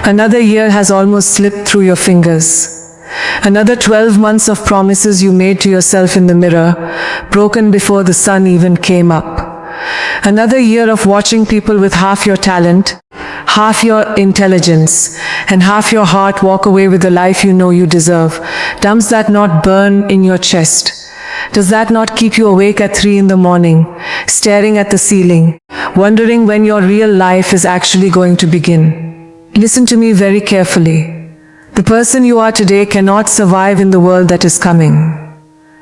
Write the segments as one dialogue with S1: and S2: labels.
S1: Another year has almost slipped through your fingers. Another 12 months of promises you made to yourself in the mirror, broken before the sun even came up. Another year of watching people with half your talent, half your intelligence, and half your heart walk away with the life you know you deserve. Does that not burn in your chest? Does that not keep you awake at 3 in the morning, staring at the ceiling, wondering when your real life is actually going to begin? Listen to me very carefully. The person you are today cannot survive in the world that is coming.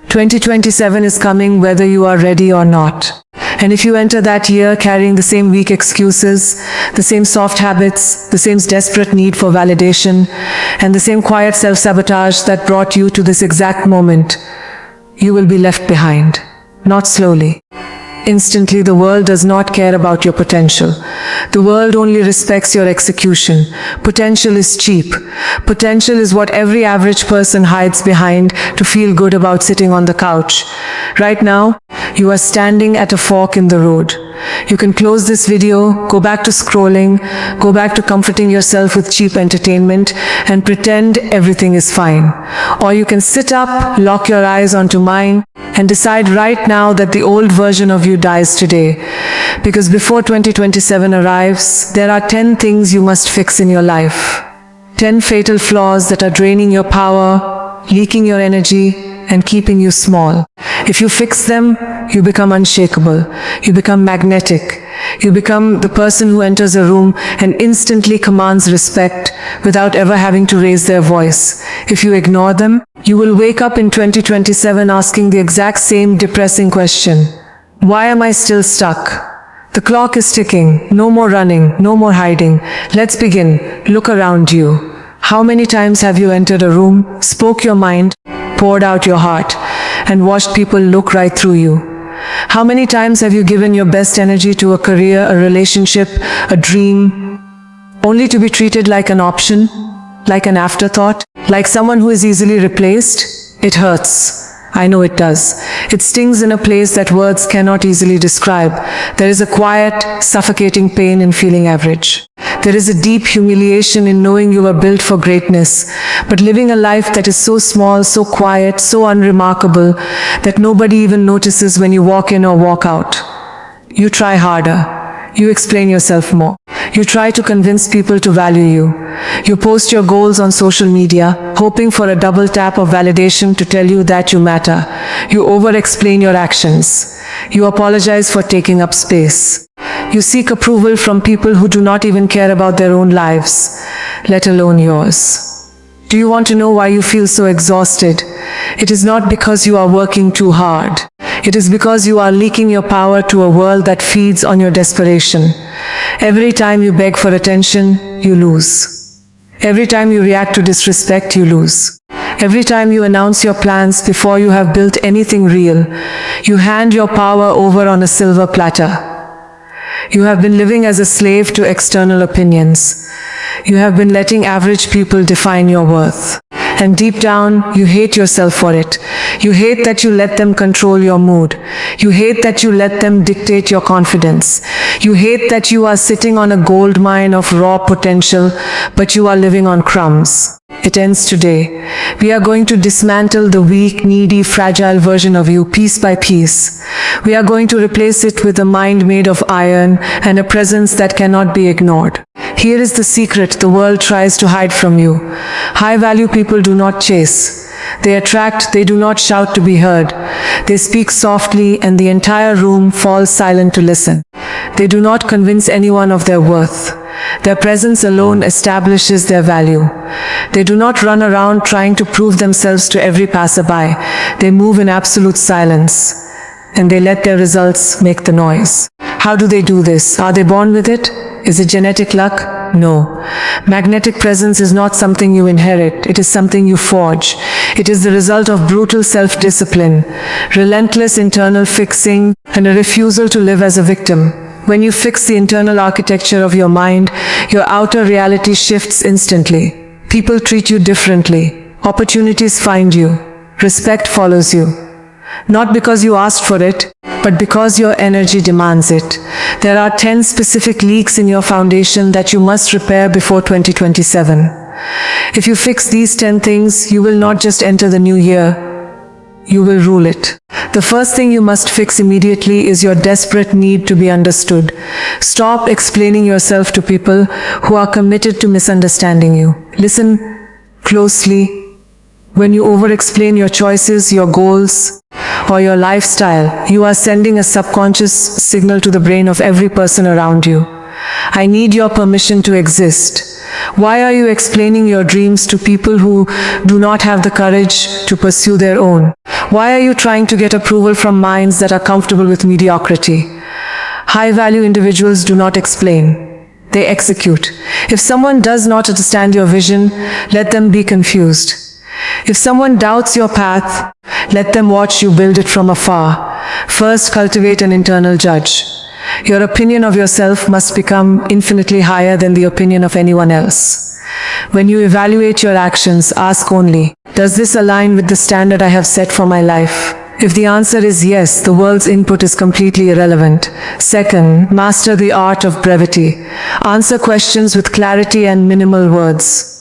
S1: 2027 is coming whether you are ready or not. And if you enter that year carrying the same weak excuses, the same soft habits, the same desperate need for validation, and the same quiet self-sabotage that brought you to this exact moment, you will be left behind. Not slowly. Instantly. The world does not care about your potential. The world only respects your execution. Potential is cheap. Potential is what every average person hides behind to feel good about sitting on the couch. Right now, you are standing at a fork in the road. You can close this video, go back to scrolling, go back to comforting yourself with cheap entertainment, and pretend everything is fine. Or you can sit up, lock your eyes onto mine, and decide right now that the old version of you dies today. Because before 2027 arrives, there are 10 things you must fix in your life. 10 fatal flaws that are draining your power, leaking your energy, and keeping you small. If you fix them, you become unshakable. You become magnetic. You become the person who enters a room and instantly commands respect without ever having to raise their voice. If you ignore them, you will wake up in 2027 asking the exact same depressing question. Why am I still stuck? The clock is ticking. No more running. No more hiding. Let's begin. Look around you. How many times have you entered a room, spoke your mind, poured out your heart, and watched people look right through you? How many times have you given your best energy to a career, a relationship, a dream, only to be treated like an option, like an afterthought, like someone who is easily replaced? It hurts. I know it does. It stings in a place that words cannot easily describe. There is a quiet, suffocating pain in feeling average. There is a deep humiliation in knowing you were built for greatness, but living a life that is so small, so quiet, so unremarkable, that nobody even notices when you walk in or walk out. You try harder. You explain yourself more. You try to convince people to value you. You post your goals on social media, hoping for a double tap of validation to tell you that you matter. You over-explain your actions. You apologize for taking up space. You seek approval from people who do not even care about their own lives, let alone yours. Do you want to know why you feel so exhausted? It is not because you are working too hard. It is because you are leaking your power to a world that feeds on your desperation. Every time you beg for attention, you lose. Every time you react to disrespect, you lose. Every time you announce your plans before you have built anything real, you hand your power over on a silver platter. You have been living as a slave to external opinions. You have been letting average people define your worth. And deep down, you hate yourself for it. You hate that you let them control your mood. You hate that you let them dictate your confidence. You hate that you are sitting on a gold mine of raw potential, but you are living on crumbs. It ends today. We are going to dismantle the weak, needy, fragile version of you piece by piece. We are going to replace it with a mind made of iron and a presence that cannot be ignored. Here is the secret the world tries to hide from you. High-value people do not chase. They attract, they do not shout to be heard. They speak softly and the entire room falls silent to listen. They do not convince anyone of their worth. Their presence alone establishes their value. They do not run around trying to prove themselves to every passerby. They move in absolute silence, and they let their results make the noise. How do they do this? Are they born with it? Is it genetic luck? No. Magnetic presence is not something you inherit. It is something you forge. It is the result of brutal self-discipline, relentless internal fixing, and a refusal to live as a victim. When you fix the internal architecture of your mind, your outer reality shifts instantly. People treat you differently. Opportunities find you. Respect follows you. Not because you asked for it, but because your energy demands it. There are 10 specific leaks in your foundation that you must repair before 2027. If you fix these 10 things, you will not just enter the new year, you will rule it. The first thing you must fix immediately is your desperate need to be understood. Stop explaining yourself to people who are committed to misunderstanding you. Listen closely. When you over-explain your choices, your goals, or your lifestyle, you are sending a subconscious signal to the brain of every person around you. I need your permission to exist. Why are you explaining your dreams to people who do not have the courage to pursue their own? Why are you trying to get approval from minds that are comfortable with mediocrity? High-value individuals do not explain. They execute. If someone does not understand your vision, let them be confused. If someone doubts your path, let them watch you build it from afar. First, cultivate an internal judge. Your opinion of yourself must become infinitely higher than the opinion of anyone else. When you evaluate your actions, ask only, does this align with the standard I have set for my life? If the answer is yes, the world's input is completely irrelevant. Second, master the art of brevity. Answer questions with clarity and minimal words.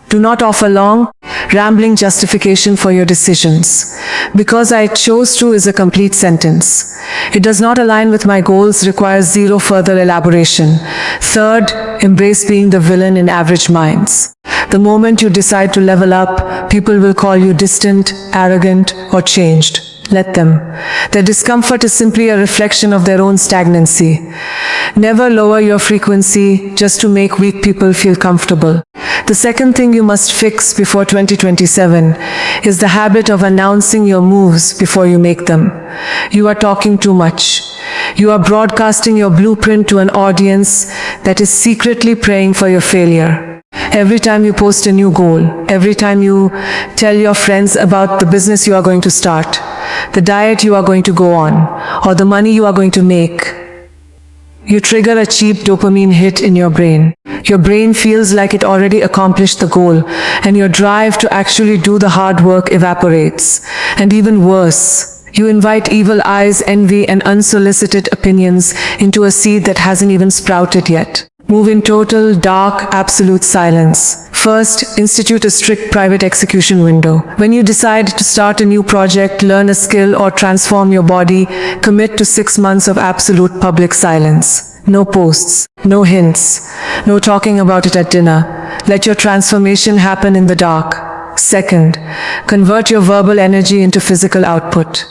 S1: Do not offer long, rambling justification for your decisions. Because I chose to is a complete sentence. It does not align with my goals, requires zero further elaboration. Third, embrace being the villain in average minds. The moment you decide to level up, people will call you distant, arrogant, or changed. Let them. Their discomfort is simply a reflection of their own stagnancy. Never lower your frequency just to make weak people feel comfortable. The second thing you must fix before 2027 is the habit of announcing your moves before you make them. You are talking too much. You are broadcasting your blueprint to an audience that is secretly praying for your failure. Every time you post a new goal, every time you tell your friends about the business you are going to start, the diet you are going to go on, or the money you are going to make, you trigger a cheap dopamine hit in your brain. Your brain feels like it already accomplished the goal, and your drive to actually do the hard work evaporates. And even worse, you invite evil eyes, envy, and unsolicited opinions into a seed that hasn't even sprouted yet. Move in total, dark, absolute silence. First, institute a strict private execution window. When you decide to start a new project, learn a skill, or transform your body, commit to 6 months of absolute public silence. No posts, no hints, no talking about it at dinner. Let your transformation happen in the dark. Second, convert your verbal energy into physical output.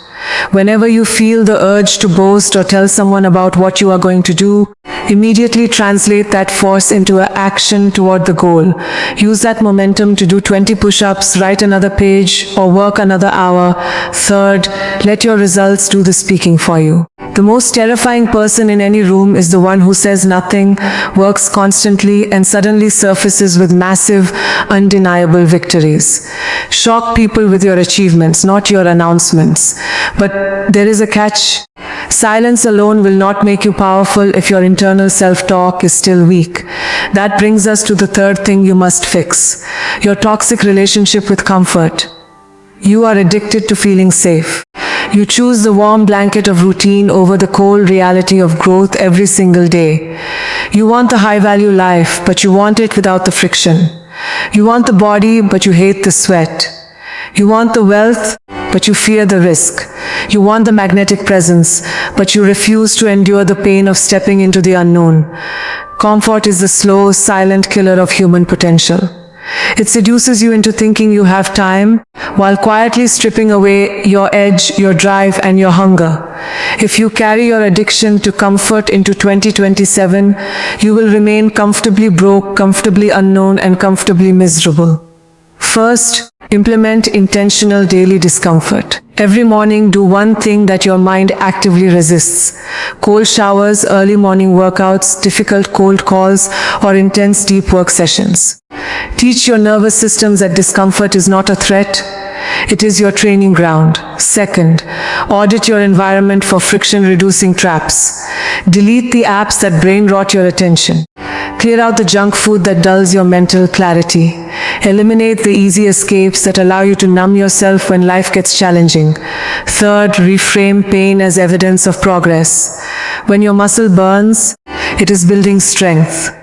S1: Whenever you feel the urge to boast or tell someone about what you are going to do, immediately translate that force into an action toward the goal. Use that momentum to do 20 push-ups, write another page, or work another hour. Third, let your results do the speaking for you. The most terrifying person in any room is the one who says nothing, works constantly, and suddenly surfaces with massive, undeniable victories. Shock people with your achievements, not your announcements. But there is a catch. Silence alone will not make you powerful if your internal self-talk is still weak. That brings us to the third thing you must fix: your toxic relationship with comfort. You are addicted to feeling safe. You choose the warm blanket of routine over the cold reality of growth every single day. You want the high-value life, but you want it without the friction. You want the body, but you hate the sweat. You want the wealth, but you fear the risk. You want the magnetic presence, but you refuse to endure the pain of stepping into the unknown. Comfort is the slow, silent killer of human potential. It seduces you into thinking you have time, while quietly stripping away your edge, your drive, and your hunger. If you carry your addiction to comfort into 2027, you will remain comfortably broke, comfortably unknown, and comfortably miserable. First, implement intentional daily discomfort. Every morning, do one thing that your mind actively resists. Cold showers, early morning workouts, difficult cold calls, or intense deep work sessions. Teach your nervous systems that discomfort is not a threat, it is your training ground. Second, audit your environment for friction-reducing traps. Delete the apps that brain rot your attention. Clear out the junk food that dulls your mental clarity. Eliminate the easy escapes that allow you to numb yourself when life gets challenging. Third, reframe pain as evidence of progress. When your muscle burns, it is building strength.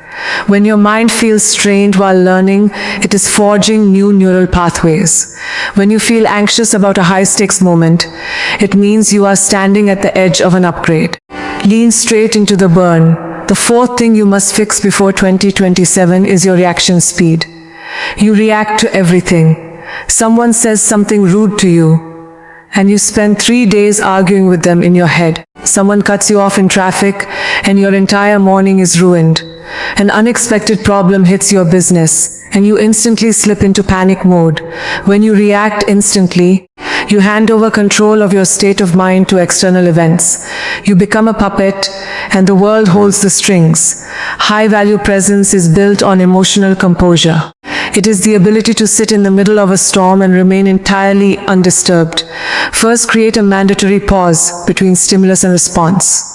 S1: When your mind feels strained while learning, it is forging new neural pathways. When you feel anxious about a high-stakes moment, it means you are standing at the edge of an upgrade. Lean straight into the burn. The fourth thing you must fix before 2027 is your reaction speed. You react to everything. Someone says something rude to you, and you spend 3 days arguing with them in your head. Someone cuts you off in traffic, and your entire morning is ruined. An unexpected problem hits your business, and you instantly slip into panic mode. When you react instantly, you hand over control of your state of mind to external events. You become a puppet, and the world holds the strings. High-value presence is built on emotional composure. It is the ability to sit in the middle of a storm and remain entirely undisturbed. First, create a mandatory pause between stimulus and response.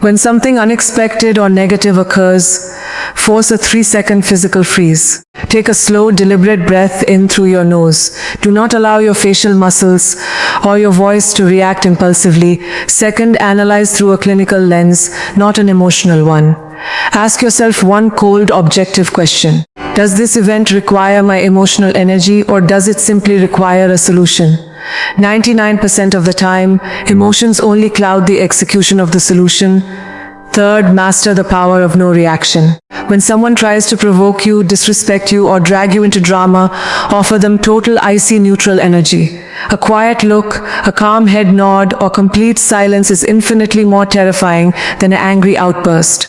S1: When something unexpected or negative occurs, force a 3-second physical freeze. Take a slow, deliberate breath in through your nose. Do not allow your facial muscles or your voice to react impulsively. Second, analyze through a clinical lens, not an emotional one. Ask yourself one cold, objective question. Does this event require my emotional energy, or does it simply require a solution? 99% of the time, emotions only cloud the execution of the solution. Third, master the power of no reaction. When someone tries to provoke you, disrespect you, or drag you into drama, offer them total icy neutral energy. A quiet look, a calm head nod, or complete silence is infinitely more terrifying than an angry outburst.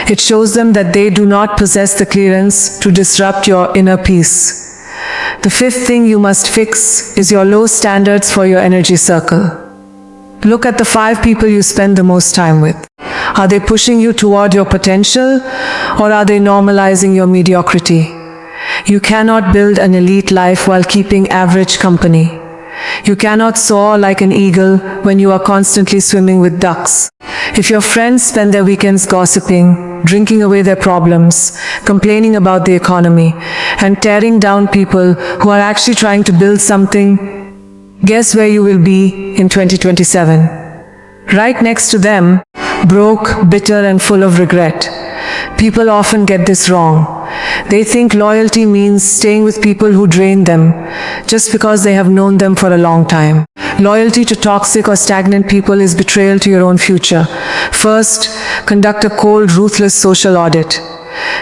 S1: It shows them that they do not possess the clearance to disrupt your inner peace. The fifth thing you must fix is your low standards for your energy circle. Look at the 5 people you spend the most time with. Are they pushing you toward your potential, or are they normalizing your mediocrity? You cannot build an elite life while keeping average company. You cannot soar like an eagle when you are constantly swimming with ducks. If your friends spend their weekends gossiping, drinking away their problems, complaining about the economy, and tearing down people who are actually trying to build something, guess where you will be in 2027? Right next to them, broke, bitter, and full of regret. People often get this wrong. They think loyalty means staying with people who drain them, just because they have known them for a long time. Loyalty to toxic or stagnant people is betrayal to your own future. First, conduct a cold, ruthless social audit.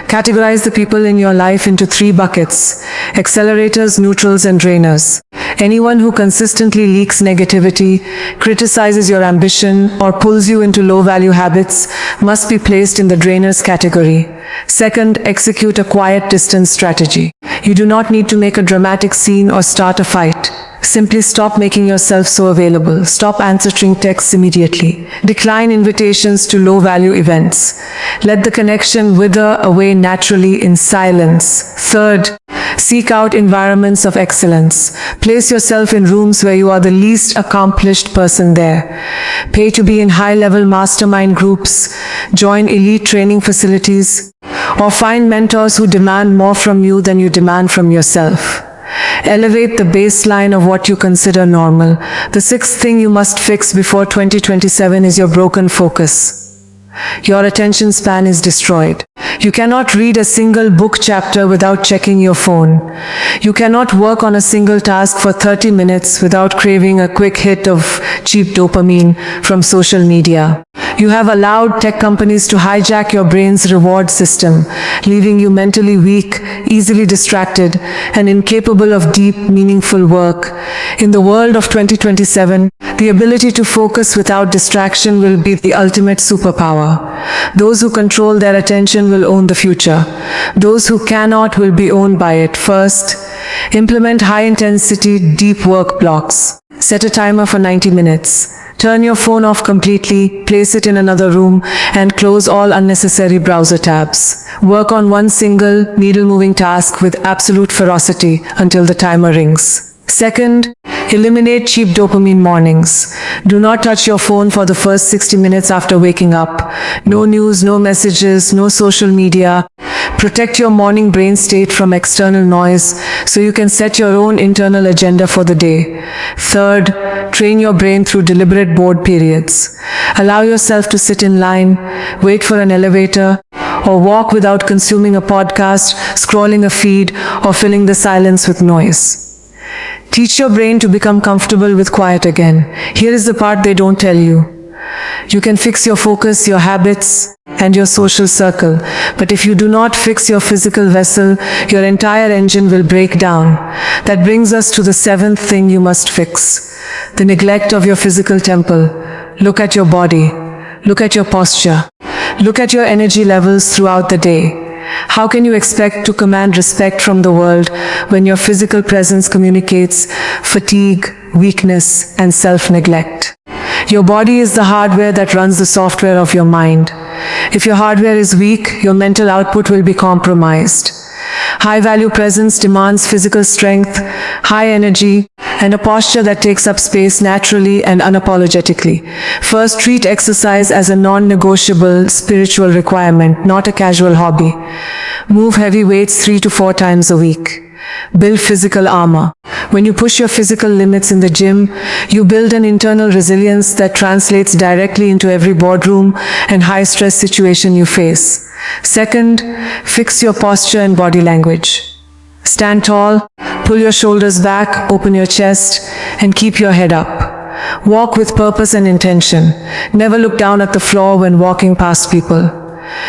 S1: Categorize the people in your life into 3 buckets: accelerators, neutrals, and drainers. Anyone who consistently leaks negativity, criticizes your ambition, or pulls you into low-value habits must be placed in the drainers category. Second, execute a quiet distance strategy. You do not need to make a dramatic scene or start a fight. Simply stop making yourself so available. Stop answering texts immediately. Decline invitations to low-value events. Let the connection wither away naturally in silence. Third, seek out environments of excellence. Place yourself in rooms where you are the least accomplished person there. Pay to be in high-level mastermind groups, join elite training facilities, or find mentors who demand more from you than you demand from yourself. Elevate the baseline of what you consider normal. The 6th thing you must fix before 2027 is your broken focus. Your attention span is destroyed. You cannot read a single book chapter without checking your phone. You cannot work on a single task for 30 minutes without craving a quick hit of cheap dopamine from social media. You have allowed tech companies to hijack your brain's reward system, leaving you mentally weak, easily distracted, and incapable of deep, meaningful work. In the world of 2027, the ability to focus without distraction will be the ultimate superpower. Those who control their attention will own the future. Those who cannot will be owned by it. First, implement high-intensity, deep work blocks. Set a timer for 90 minutes. Turn your phone off completely, place it in another room, and close all unnecessary browser tabs. Work on one single, needle-moving task with absolute ferocity until the timer rings. Second, eliminate cheap dopamine mornings. Do not touch your phone for the first 60 minutes after waking up. No news, no messages, no social media. Protect your morning brain state from external noise so you can set your own internal agenda for the day. Third, train your brain through deliberate bored periods. Allow yourself to sit in line, wait for an elevator, or walk without consuming a podcast, scrolling a feed, or filling the silence with noise. Teach your brain to become comfortable with quiet again. Here is the part they don't tell you. You can fix your focus, your habits, and your social circle. But if you do not fix your physical vessel, your entire engine will break down. That brings us to the seventh thing you must fix: the neglect of your physical temple. Look at your body. Look at your posture. Look at your energy levels throughout the day. How can you expect to command respect from the world when your physical presence communicates fatigue, weakness, and self-neglect? Your body is the hardware that runs the software of your mind. If your hardware is weak, your mental output will be compromised. High-value presence demands physical strength, high energy, and a posture that takes up space naturally and unapologetically. First, treat exercise as a non-negotiable spiritual requirement, not a casual hobby. Move heavy weights 3 to 4 times a week. Build physical armor. When you push your physical limits in the gym, you build an internal resilience that translates directly into every boardroom and high-stress situation you face. Second, fix your posture and body language. Stand tall, pull your shoulders back, open your chest, and keep your head up. Walk with purpose and intention. Never look down at the floor when walking past people.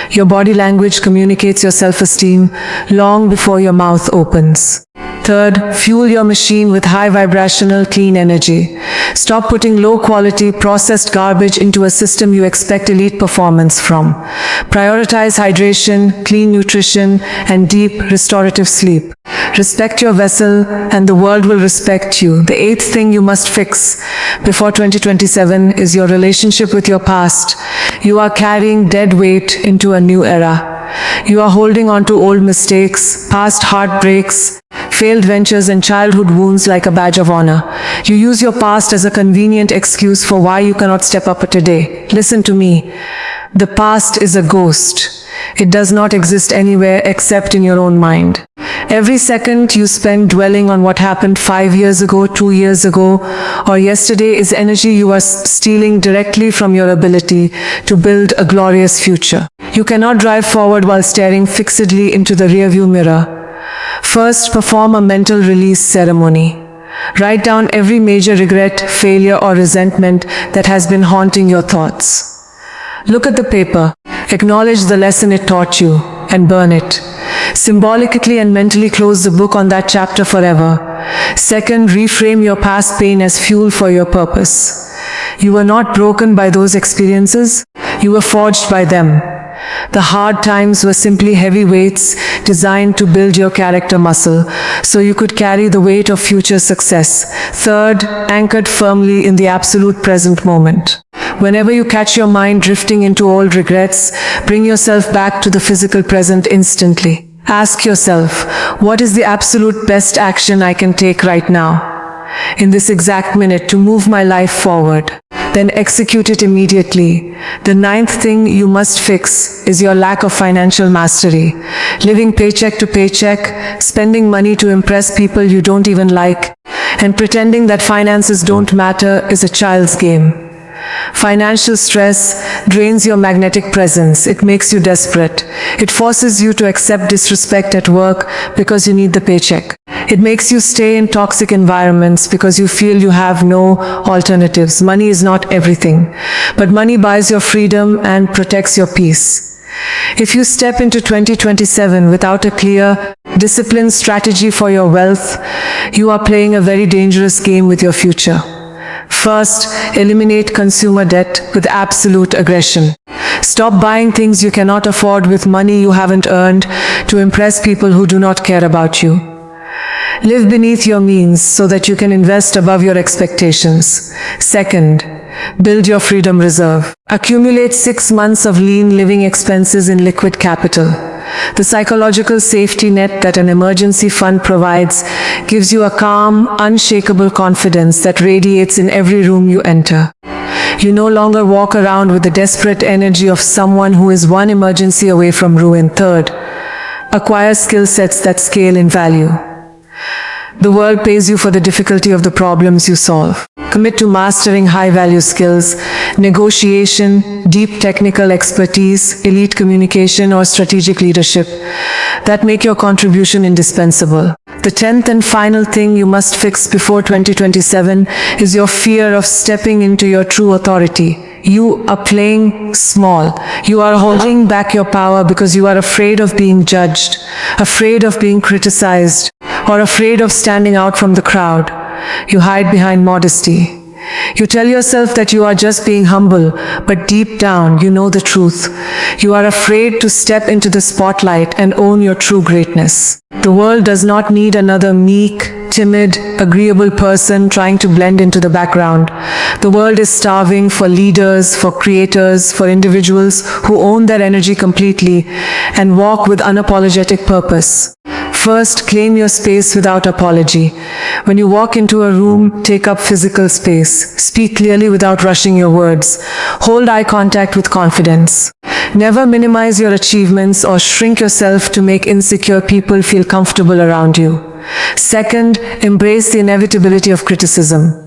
S1: Your body language communicates your self-esteem long before your mouth opens. Third, fuel your machine with high vibrational, clean energy. Stop putting low-quality, processed garbage into a system you expect elite performance from. Prioritize hydration, clean nutrition, and deep, restorative sleep. Respect your vessel, and the world will respect you. The eighth thing you must fix before 2027 is your relationship with your past. You are carrying dead weight into a new era. You are holding on to old mistakes, past heartbreaks, failed ventures, and childhood wounds like a badge of honor. You use your past as a convenient excuse for why you cannot step up today. Listen to me. The past is a ghost. It does not exist anywhere except in your own mind. Every second you spend dwelling on what happened 5 years ago, 2 years ago, or yesterday is energy you are stealing directly from your ability to build a glorious future. You cannot drive forward while staring fixedly into the rearview mirror. First, perform a mental release ceremony. Write down every major regret, failure, or resentment that has been haunting your thoughts. Look at the paper, acknowledge the lesson it taught you, and burn it. Symbolically and mentally close the book on that chapter forever. Second, reframe your past pain as fuel for your purpose. You were not broken by those experiences, you were forged by them. The hard times were simply heavy weights designed to build your character muscle so you could carry the weight of future success. Third, anchored firmly in the absolute present moment. Whenever you catch your mind drifting into old regrets, bring yourself back to the physical present instantly. Ask yourself, what is the absolute best action I can take right now, in this exact minute, to move my life forward? Then execute it immediately. The ninth thing you must fix is your lack of financial mastery. Living paycheck to paycheck, spending money to impress people you don't even like, and pretending that finances don't matter is a child's game. Financial stress drains your magnetic presence. It makes you desperate. It forces you to accept disrespect at work because you need the paycheck. It makes you stay in toxic environments because you feel you have no alternatives. Money is not everything, but money buys your freedom and protects your peace. If you step into 2027 without a clear, disciplined strategy for your wealth, you are playing a very dangerous game with your future. First, eliminate consumer debt with absolute aggression. Stop buying things you cannot afford with money you haven't earned to impress people who do not care about you. Live beneath your means so that you can invest above your expectations. Second, build your freedom reserve. Accumulate 6 months of lean living expenses in liquid capital. The psychological safety net that an emergency fund provides gives you a calm, unshakable confidence that radiates in every room you enter. You no longer walk around with the desperate energy of someone who is one emergency away from ruin. Third, Acquire skill sets that scale in value. The world pays you for the difficulty of the problems you solve. Commit to mastering high-value skills, negotiation, deep technical expertise, elite communication, or strategic leadership that make your contribution indispensable. The 10th and final thing you must fix before 2027 is your fear of stepping into your true authority. You are playing small. You are holding back your power because you are afraid of being judged, afraid of being criticized, or afraid of standing out from the crowd. You hide behind modesty. You tell yourself that you are just being humble, but deep down you know the truth. You are afraid to step into the spotlight and own your true greatness. The world does not need another meek, timid, agreeable person trying to blend into the background. The world is starving for leaders, for creators, for individuals who own their energy completely and walk with unapologetic purpose. First, claim your space without apology. When you walk into a room, take up physical space. Speak clearly without rushing your words. Hold eye contact with confidence. Never minimize your achievements or shrink yourself to make insecure people feel comfortable around you. Second, embrace the inevitability of criticism.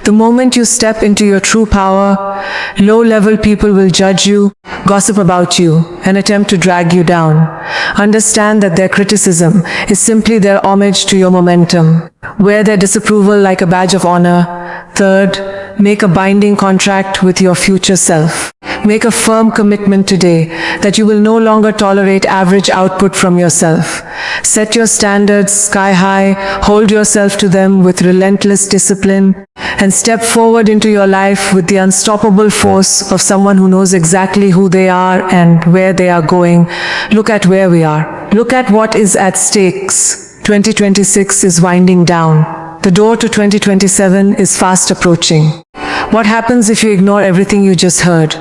S1: The moment you step into your true power, low-level people will judge you, gossip about you, and attempt to drag you down. Understand that their criticism is simply their homage to your momentum. Wear their disapproval like a badge of honor. Third, make a binding contract with your future self. Make a firm commitment today that you will no longer tolerate average output from yourself. Set your standards sky high, hold yourself to them with relentless discipline, and step forward into your life with the unstoppable force of someone who knows exactly who they are and where they are going. Look at where we are. Look at what is at stakes. 2026 is winding down. The door to 2027 is fast approaching. What happens if you ignore everything you just heard?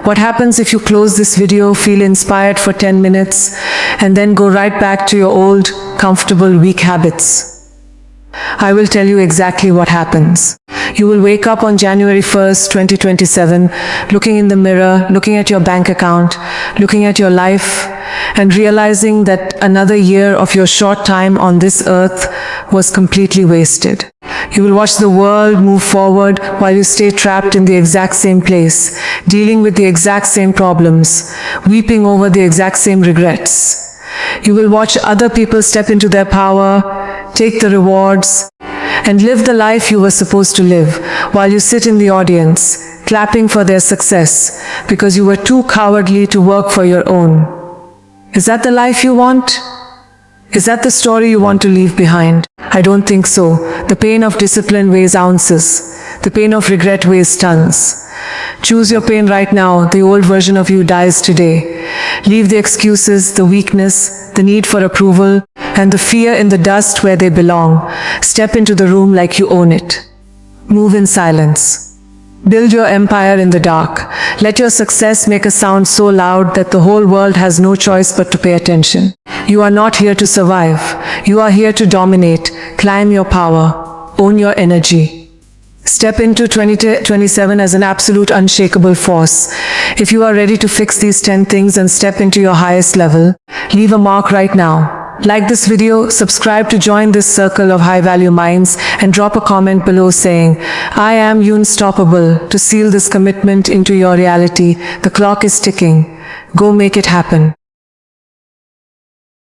S1: What happens if you close this video, feel inspired for 10 minutes, and then go right back to your old, comfortable, weak habits? I will tell you exactly what happens. You will wake up on January 1st, 2027, looking in the mirror, looking at your bank account, looking at your life, and realizing that another year of your short time on this earth was completely wasted. You will watch the world move forward while you stay trapped in the exact same place, dealing with the exact same problems, weeping over the exact same regrets. You will watch other people step into their power, take the rewards, and live the life you were supposed to live, while you sit in the audience, clapping for their success, because you were too cowardly to work for your own. Is that the life you want? Is that the story you want to leave behind? I don't think so. The pain of discipline weighs ounces. The pain of regret weighs tons. Choose your pain right now. The old version of you dies today. Leave the excuses, the weakness, the need for approval, and the fear in the dust where they belong. Step into the room like you own it. Move in silence. Build your empire in the dark. Let your success make a sound so loud that the whole world has no choice but to pay attention. You are not here to survive. You are here to dominate. Climb your power. Own your energy. Step into 2027 as an absolute unshakable force. If you are ready to fix these 10 things and step into your highest level, leave a mark right now. Like this video, subscribe to join this circle of high-value minds, and drop a comment below saying, I am unstoppable, to seal this commitment into your reality. The clock is ticking. Go make it happen.